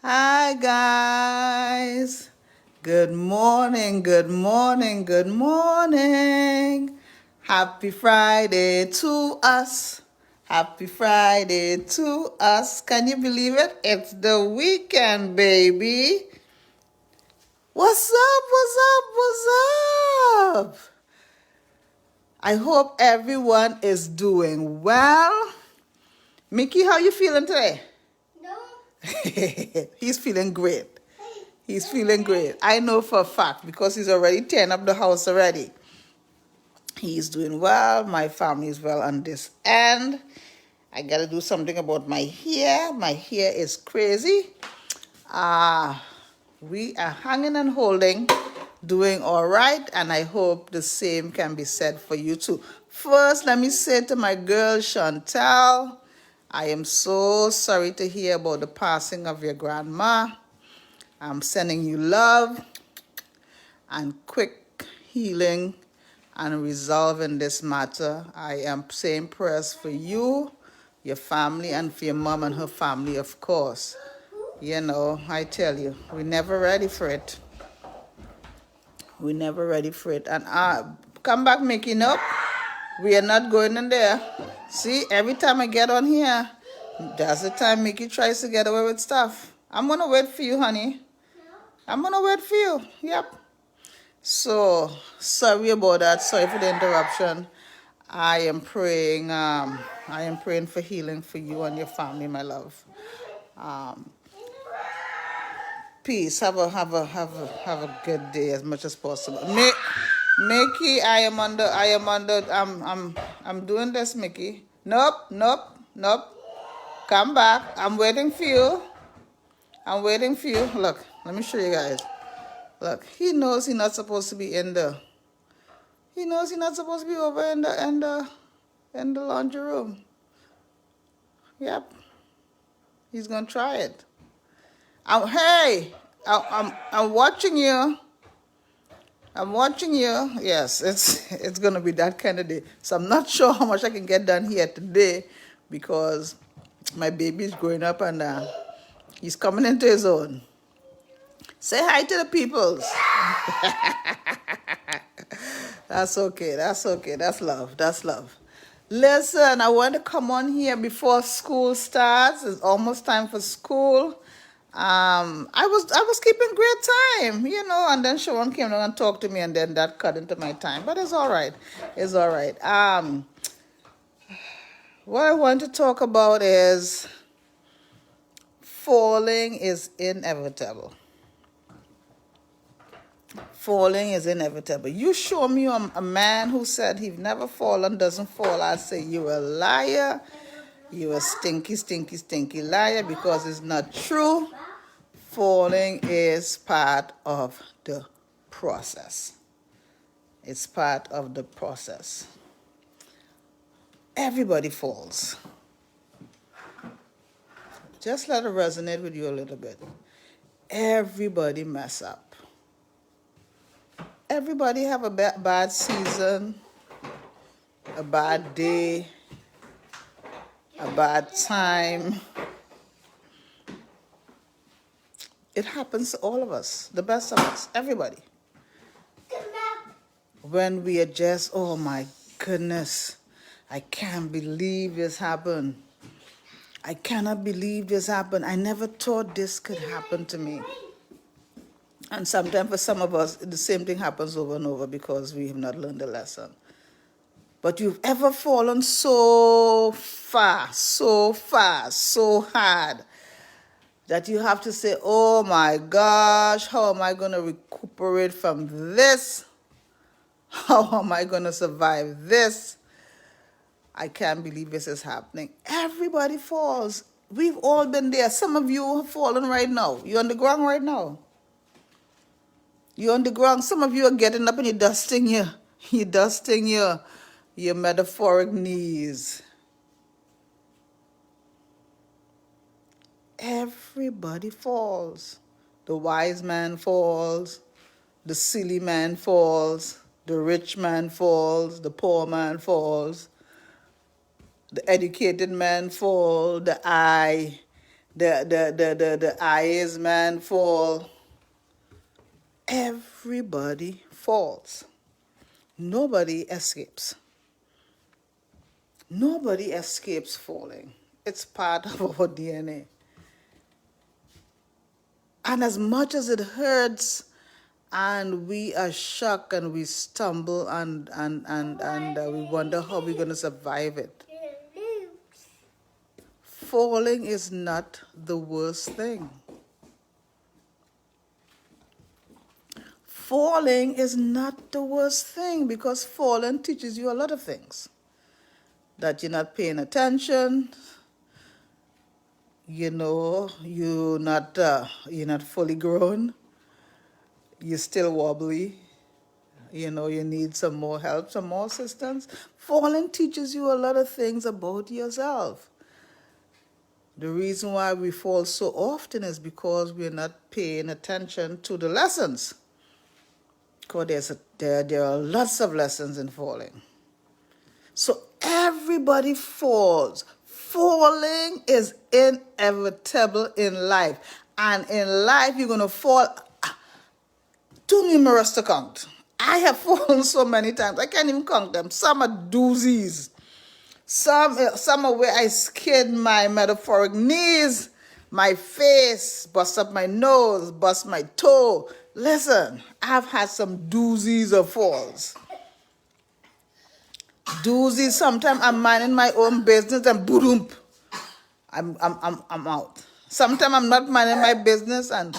Hi, guys. Good morning, good morning, good morning. Happy Friday to us. Happy Friday to us. Can you believe it? It's the weekend, baby. What's up? What's up? What's up? I hope everyone is doing well. Mickey, how you feeling today? He's feeling great. He's feeling great. I know for a fact because he's already tearing up the house already. He's doing well. My family is well on this end. I got to do something about my hair. My hair is crazy. We are hanging and holding, doing all right, and I hope the same can be said for you too. First, let me say to my girl Chantal, I am so sorry to hear about the passing of your grandma. I'm sending you love and quick healing and resolving this matter. I am saying prayers for you, your family, and for your mom and her family, of course. You know, I tell you, we're never ready for it. We're never ready for it. And come back, Mickey. Nope. We are not going in there. See, every time I get on here, that's the time Mickey tries to get away with stuff. I'm going to wait for you, honey. I'm going to wait for you. Yep. So, sorry about that. Sorry for the interruption. I am praying for healing for you and your family, my love. Peace. Have a good day as much as possible. Mickey, I'm doing this, Mickey. Nope. Come back. I'm waiting for you. Look, let me show you guys. Look, he knows he's not supposed to be in the. He knows he's not supposed to be over in the laundry room. Yep. He's gonna try it. Hey, I'm watching you. I'm watching you. Yes, it's gonna be that kind of day. So I'm not sure how much I can get done here today because my baby is growing up and he's coming into his own. Say hi to the peoples. That's okay. That's love. Listen, I want to come on here before school starts. It's almost time for school. I was keeping great time, you know, and then Sharon came along and talked to me, and then that cut into my time. But it's all right. What I want to talk about is falling is inevitable. Falling is inevitable. You show me a man who said he'd never fallen, doesn't fall, I'd say you're a liar. You're a stinky liar because it's not true. Falling is part of the process. It's part of the process. Everybody falls. Just let it resonate with you a little bit. Everybody mess up. Everybody have a bad season, a bad day, a bad time. It happens to all of us, the best of us, everybody. When we are just, oh my goodness, I can't believe this happened. I cannot believe this happened. I never thought this could happen to me. And sometimes for some of us, the same thing happens over and over because we have not learned the lesson. But you've ever fallen so far, so hard, that you have to say, oh my gosh, how am I going to recuperate from this? How am I going to survive this? I can't believe this is happening. Everybody falls. We've all been there. Some of you have fallen right now. You're on the ground right now. You're on the ground. Some of you are getting up and you're dusting your metaphoric knees. Everybody falls. The wise man falls. The silly man falls. The rich man falls. The poor man falls. The educated man falls. the eyes man fall. Everybody falls. Nobody escapes. Nobody escapes falling. It's part of our DNA. And as much as it hurts, and we are shocked and we stumble and we wonder how we're going to survive it. Falling is not the worst thing. Falling is not the worst thing, because falling teaches you a lot of things. That you're not paying attention, you're not fully grown, you're still wobbly, you need some more help, some more assistance. Falling teaches you a lot of things about yourself. The reason why we fall so often is because we're not paying attention to the lessons. Because there are lots of lessons in falling. So everybody falls. Falling is inevitable in life. And in life, you're going to fall too numerous to count. I have fallen so many times, I can't even count them. Some are doozies. Some are where I skid my metaphoric knees, my face, bust up my nose, bust my toe. Listen, I've had some doozies of falls. Doozies. Sometimes I'm minding my own business and boom, I'm out. Sometimes I'm not minding my business and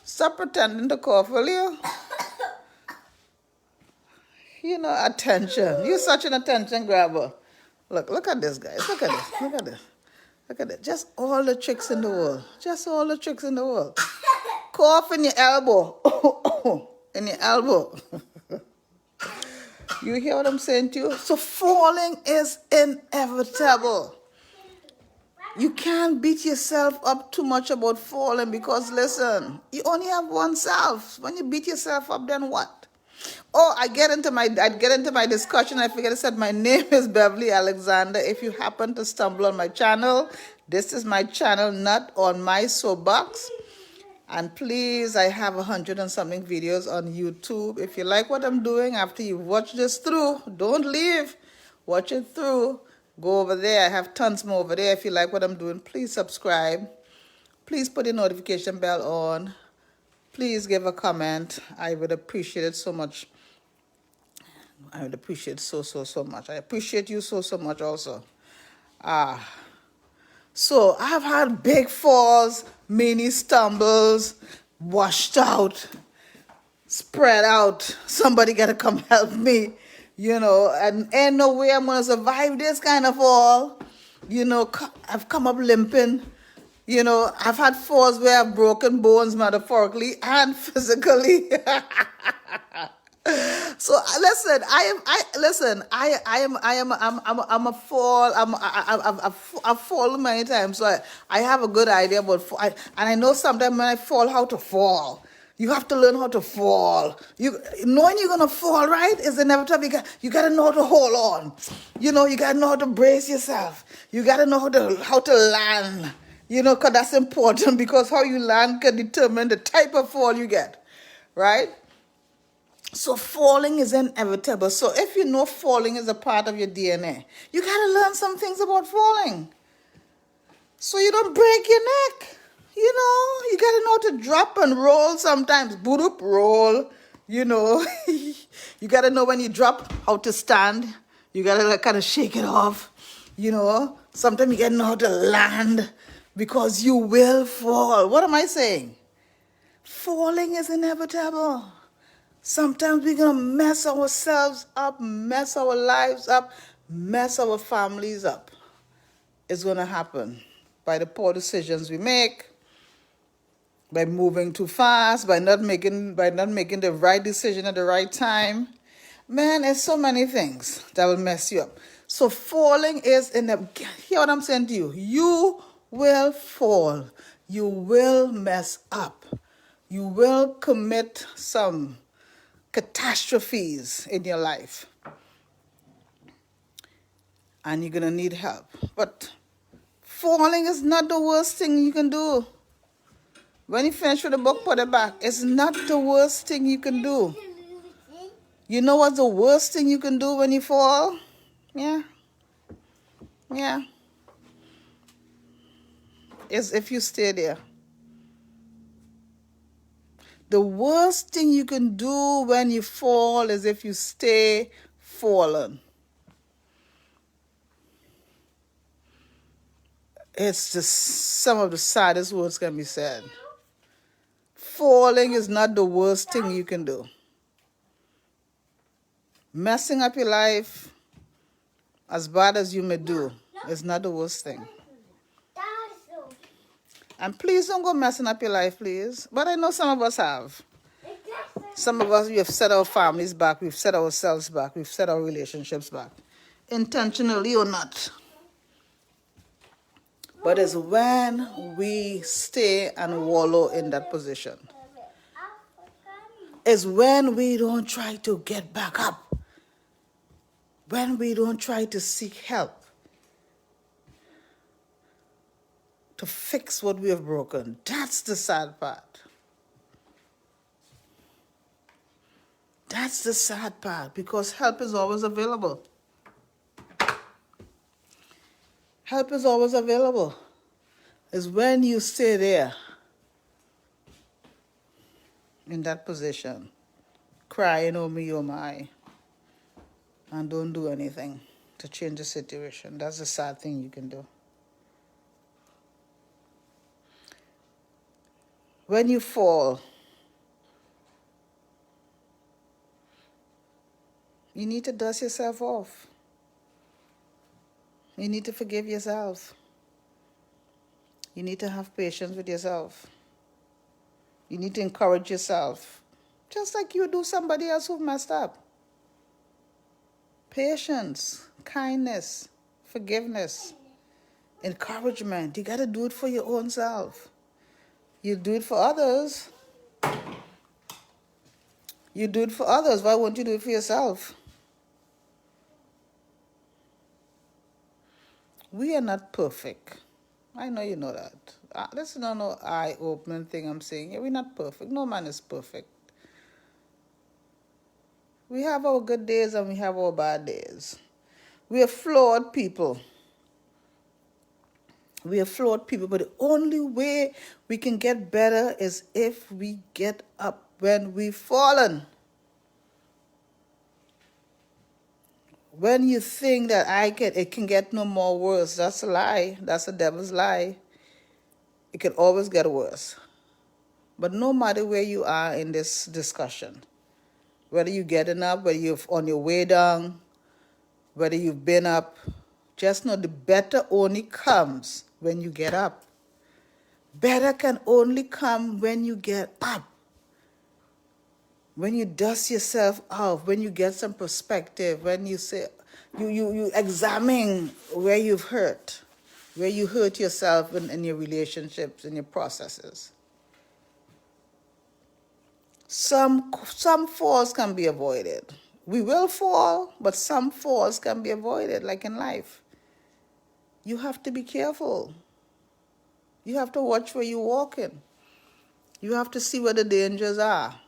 stop pretending to cough, will you? Attention. You're such an attention grabber. Look at this, guys. Look at this. Look at this. Look at it. Just all the tricks in the world. Just all the tricks in the world. Cough in your elbow. In your elbow. You hear what I'm saying to you? So falling is inevitable. You can't beat yourself up too much about falling, because listen, you only have one self. When you beat yourself up, then what? Oh, I'd get into my discussion. I forget I said my name is Beverly Alexander. If you happen to stumble on my channel, this is my channel, Not on My Soapbox. And please, I have 100 and something videos on YouTube. If you like what I'm doing, after you've watched this through, don't leave. Watch it through. Go over there. I have tons more over there. If you like what I'm doing, please subscribe. Please put the notification bell on. Please give a comment. I would appreciate it so much. I would appreciate so much. I appreciate you so much also. So I've had big falls, mini stumbles, washed out, spread out. Somebody got to come help me, and ain't no way I'm going to survive this kind of fall. I've come up limping. I've had falls where I've broken bones metaphorically and physically. So listen, I'm a fall. I've fallen many times, so I have a good idea about fall. And I know sometimes when I fall, how to fall. You have to learn how to fall. Knowing you're gonna fall, right, is inevitable. You gotta know how to hold on. You gotta know how to brace yourself. You gotta know how to land. Because that's important, because how you land can determine the type of fall you get, right? So falling is inevitable. So if you know falling is a part of your DNA, you got to learn some things about falling, so you don't break your neck. You got to know how to drop and roll sometimes. Boot up, roll. You got to know when you drop, how to stand. You got to kind of shake it off. Sometimes you got to know how to land, because you will fall. What am I saying? Falling is inevitable. Sometimes we're going to mess ourselves up, mess our lives up, mess our families up. It's going to happen by the poor decisions we make, by moving too fast, by not making the right decision at the right time. Man, there's so many things that will mess you up. So falling is hear what I'm saying to you. You will fall. You will mess up. You will commit some catastrophes in your life, and you're going to need help. But Falling is not the worst thing you can do. When you finish with the book, put it back. It's not the worst thing you can do. You know what's the worst thing you can do when you fall? Yeah. Is if you stay there. The worst thing you can do when you fall is if you stay fallen. It's just some of the saddest words can be said. Falling is not the worst thing you can do. Messing up your life, as bad as you may do, is not the worst thing. And please don't go messing up your life, please. But I know some of us have. Some of us, we have set our families back, we've set ourselves back, we've set our relationships back. Intentionally or not. But it's when we stay and wallow in that position. It's when we don't try to get back up. When we don't try to seek help to fix what we have broken. That's the sad part. That's the sad part, because help is always available. Help is always available. It's when you stay there in that position, crying, oh me, oh my, and don't do anything to change the situation. That's the sad thing you can do. When you fall, you need to dust yourself off. You need to forgive yourself. You need to have patience with yourself. You need to encourage yourself, just like you do somebody else who messed up. Patience, kindness, forgiveness, encouragement. You got to do it for your own self. You do it for others. You do it for others. Why won't you do it for yourself? We are not perfect. I know you know that. This is not no eye-opening thing I'm saying. Yeah, we're not perfect. No man is perfect. We have our good days and we have our bad days. We are flawed people. We are flawed people, but the only way we can get better is if we get up when we've fallen. When you think that it can get no more worse, that's a lie. That's the devil's lie. It can always get worse. But no matter where you are in this discussion, whether you're getting up, whether you're on your way down, whether you've been up, just know the better only comes when you get up. Better can only come when you get up. When you dust yourself off, when you get some perspective, when you say, you examine where you've hurt, where you hurt yourself in your relationships, in your processes. Some falls can be avoided. We will fall, but some falls can be avoided, like in life. You have to be careful. You have to watch where you're walking. You have to see where the dangers are.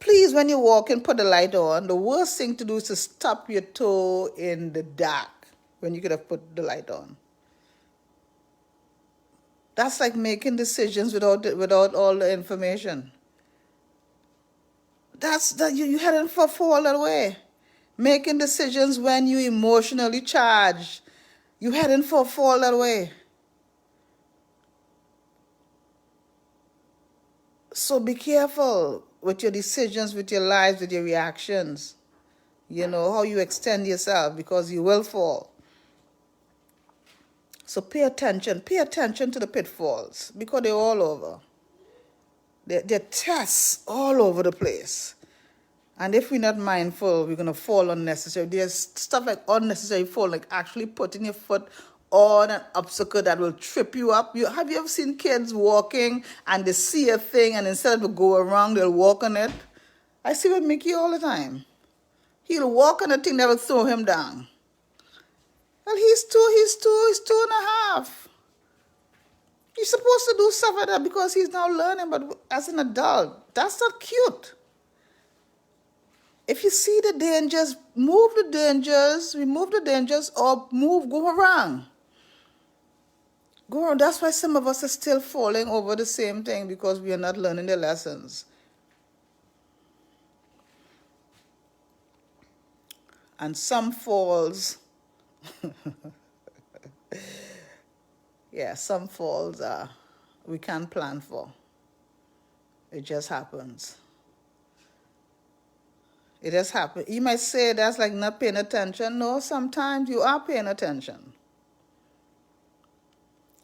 Please, when you're walking, put the light on. The worst thing to do is to stop your toe in the dark when you could have put the light on. That's like making decisions without all the information. You're heading for fall that way. Making decisions when you're emotionally charged. You're heading for fall that way. So be careful with your decisions, with your lives, with your reactions. You know, how you extend yourself, because you will fall. So pay attention. Pay attention to the pitfalls, because they're all over. They're tests all over the place. And if we're not mindful, we're going to fall unnecessary. There's stuff like unnecessary fall, like actually putting your foot on an obstacle that will trip you up. Have you ever seen kids walking and they see a thing and instead of go around, they'll walk on it? I see with Mickey all the time. He'll walk on a thing that will throw him down. Well, he's two and a half. You're supposed to do stuff like that because he's now learning, but as an adult, that's not cute. If you see the dangers, remove the dangers, or go around. Go around. That's why some of us are still falling over the same thing, because we are not learning the lessons. And some falls, yeah, some falls we can't plan for. It just happens. It just happens. You might say that's like not paying attention. No, sometimes you are paying attention.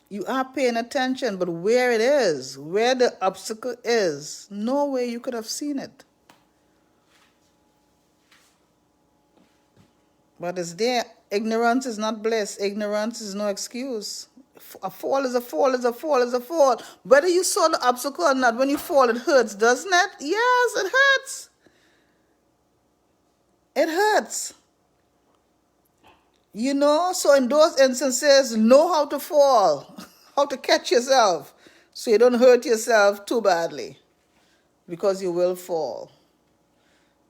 You are paying attention, but where it is, where the obstacle is, no way you could have seen it. But it's there. Ignorance is not bliss. Ignorance is no excuse. A fall is a fall is a fall is a fall. Whether you saw the obstacle or not, when you fall, it hurts, doesn't it? Yes, it hurts. It hurts. You know, so in those instances, know how to fall, how to catch yourself, so you don't hurt yourself too badly, because you will fall.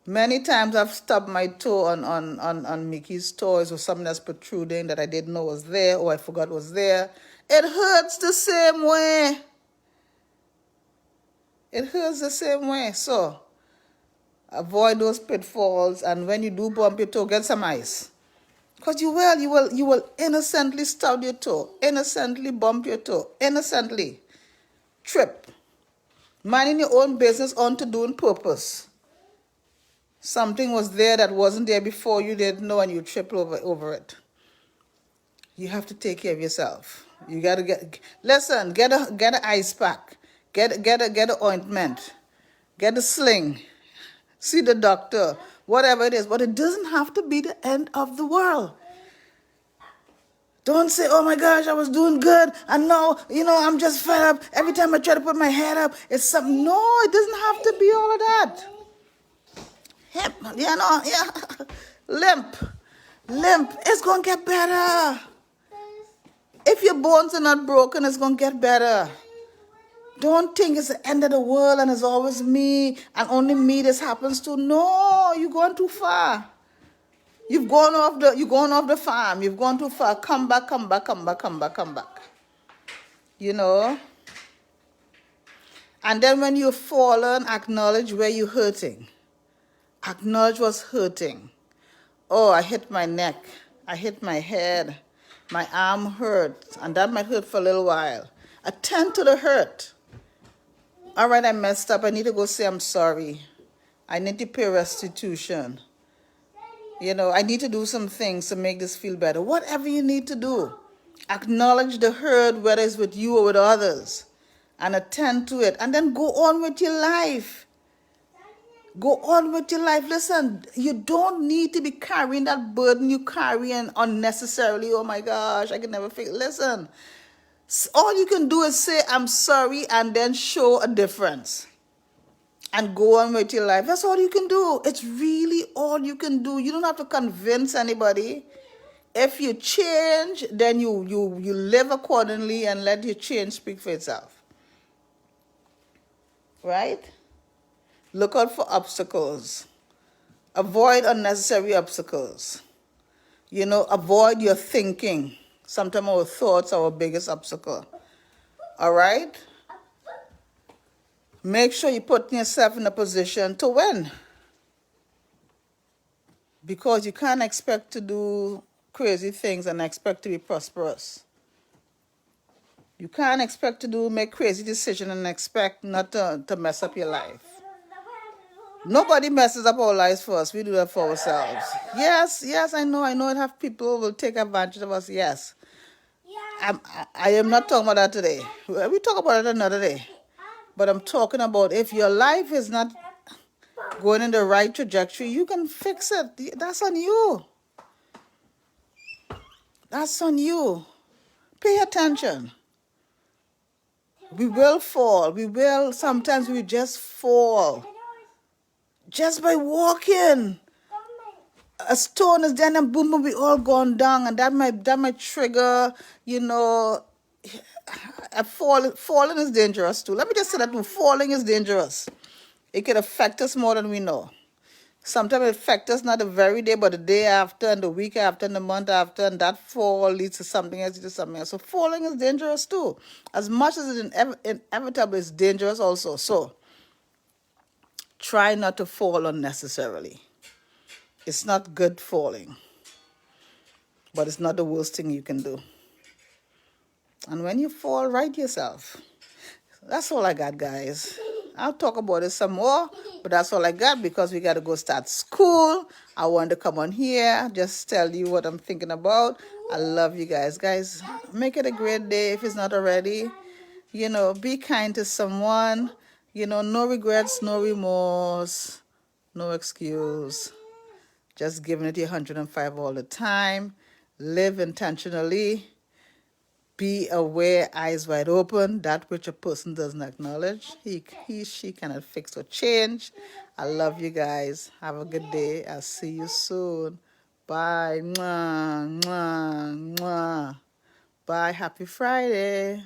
Many times I've stubbed my toe on Mickey's toys, or something that's protruding that I didn't know was there, or I forgot was there. It hurts the same way. It hurts the same way. So avoid those pitfalls, and when you do bump your toe, get some ice. Because you will innocently stub your toe, innocently bump your toe, innocently trip. Minding your own business on to doing purpose. Something was there that wasn't there before, you didn't know, and you tripped over it. You have to take care of yourself. You gotta get an ice pack, get an ointment, get a sling, see the doctor, whatever it is. But it doesn't have to be the end of the world. Don't say, oh my gosh, I was doing good, and now, I'm just fed up. Every time I try to put my head up, it's something. No, it doesn't have to be all of that. Hip, limp. It's going to get better. If your bones are not broken, it's going to get better. Don't think it's the end of the world and it's always me and only me this happens to. No, you're going too far. You've gone off the farm. You've gone too far. Come back. And then when you've fallen, acknowledge where you're hurting. Acknowledge what's hurting. Oh, I hit my neck. I hit my head. My arm hurt. And that might hurt for a little while. Attend to the hurt. All right, I messed up. I need to go say I'm sorry. I need to pay restitution. I need to do some things to make this feel better. Whatever you need to do. Acknowledge the hurt, whether it's with you or with others. And attend to it. And then go on with your life. Go on with your life. Listen, you don't need to be carrying that burden you're carrying unnecessarily. Oh my gosh, I can never fix it. Listen, all you can do is say, I'm sorry, and then show a difference. And go on with your life. That's all you can do. It's really all you can do. You don't have to convince anybody. If you change, then you live accordingly and let your change speak for itself. Right? Look out for obstacles. Avoid unnecessary obstacles. Avoid your thinking. Sometimes our thoughts are our biggest obstacle. All right? Make sure you put yourself in a position to win. Because you can't expect to do crazy things and expect to be prosperous. You can't expect to make crazy decisions and expect not to mess up your life. Nobody messes up our lives for us. We do that for ourselves. Yes, I know it have people who will take advantage of us, yes. I am not talking about that today. We talk about it another day. But I'm talking about if your life is not going in the right trajectory, you can fix it. That's on you. That's on you. Pay attention. We will fall. Sometimes we just fall. Just by walking. a stone is there and boom, boom, we all gone down, and that might trigger, you know, falling is dangerous too. Let me just say that falling is dangerous. It can affect us more than we know. Sometimes it affects us not the very day, but the day after, and the week after, and the month after, and that fall leads to something else, to something else. So falling is dangerous too. As much as it's inevitable, it's dangerous also. So try not to fall unnecessarily. It's not good falling, but it's not the worst thing you can do. And when you fall, right yourself. That's all I got, guys. I'll talk about it some more, but that's all I got because we got to go start school. I wanted to come on here, just tell you what I'm thinking about. I love you guys. Guys, make it a great day if it's not already. You know, be kind to someone. You know, no regrets, no remorse, no excuse. Just giving it your 105 all the time. Live intentionally. Be aware, eyes wide open. That which a person doesn't acknowledge, she cannot fix or change. I love you guys. Have a good day. I'll see you soon. Bye. Mwah, mwah, mwah. Bye. Happy Friday.